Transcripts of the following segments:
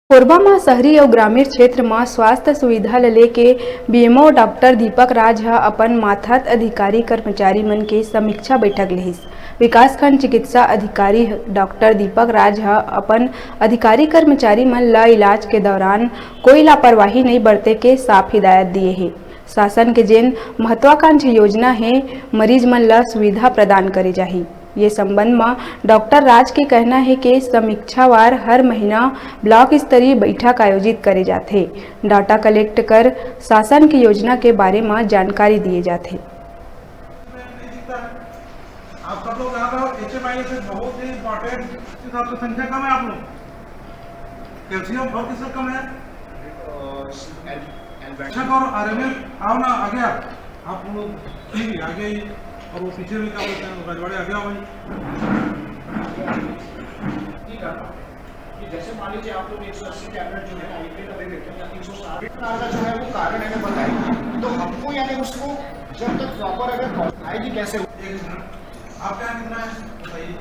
कोरबा में शहरी और ग्रामीण क्षेत्र में स्वास्थ्य सुविधा ले के बीएमओ डॉक्टर दीपक राज अपन माथत अधिकारी कर्मचारी मन के समीक्षा बैठक लेहिस। विकासखंड चिकित्सा अधिकारी डॉक्टर दीपक राज अपन अधिकारी कर्मचारी मन ला इलाज के दौरान कोई लापरवाही नहीं बरते के साफ हिदायत दिए है। शासन के जेन महत्वाकांक्षी योजना है मरीज मन ला सुविधा प्रदान करे जाही। ये संबंध में डॉक्टर राज के कहना है कि समीक्षावार हर महीना ब्लॉक स्तरीय बैठक आयोजित करे जाते, डाटा कलेक्ट कर शासन की योजना के बारे में जानकारी दिए जाते। आप सब लोग यहाँ पर HMI से बहुत ही इम्पोर्टेंट संख्या कम है। आप लोग कैल्शियम बहुत किसका कम है और RML आओ ना आगे आप लोग आगे और वो पीछे भी क्या बोलते हैं रजवाड़े आगे आओ भाई। ठीक है कि जैसे मान लीजिए आप लोग 180 टैबलेट जो है आईपी का दे देते हैं या 360 का जो है वो कारण है बताइए, तो हमको यानी उसको जब तक प्रॉपर अगर आएगी कैसे। आप क्या कितना है बताइए।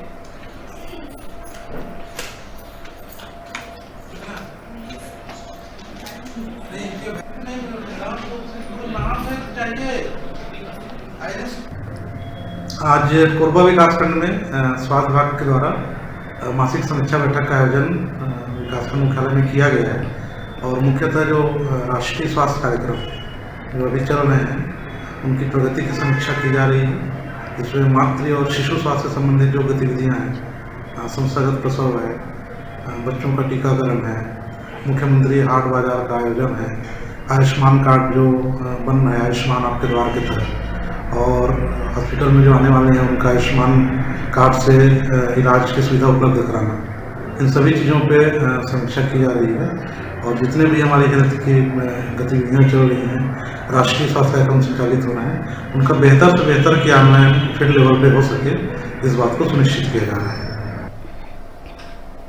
आज कोरबा विकासखंड में स्वास्थ्य विभाग के द्वारा मासिक समीक्षा बैठक का आयोजन विकासखंड मुख्यालय में किया गया है और मुख्यतः जो राष्ट्रीय स्वास्थ्य कार्यक्रम जो अभी चल रहे हैं उनकी प्रगति की समीक्षा की जा रही है। इसमें मातृ और शिशु स्वास्थ्य से संबंधित जो गतिविधियां हैं, संस्थागत प्रसव है, बच्चों का टीकाकरण है, मुख्यमंत्री हाट बाजार का आयोजन है, आयुष्मान कार्ड जो बन रहा है आयुष्मान आपके द्वार के तहत, और हॉस्पिटल में जो आने वाले हैं उनका आयुष्मान कार्ड से इलाज की सुविधा उपलब्ध कराना, इन सभी चीज़ों पे समीक्षा की जा रही है। और जितने भी हमारी हेल्थ की गतिविधियाँ चल रही हैं, राष्ट्रीय स्वास्थ्य कार्यक्रम संचालित हो रहे हैं, उनका बेहतर से बेहतर क्रियान्वयन फील्ड लेवल पे हो सके, इस बात को सुनिश्चित किया जा रहा है।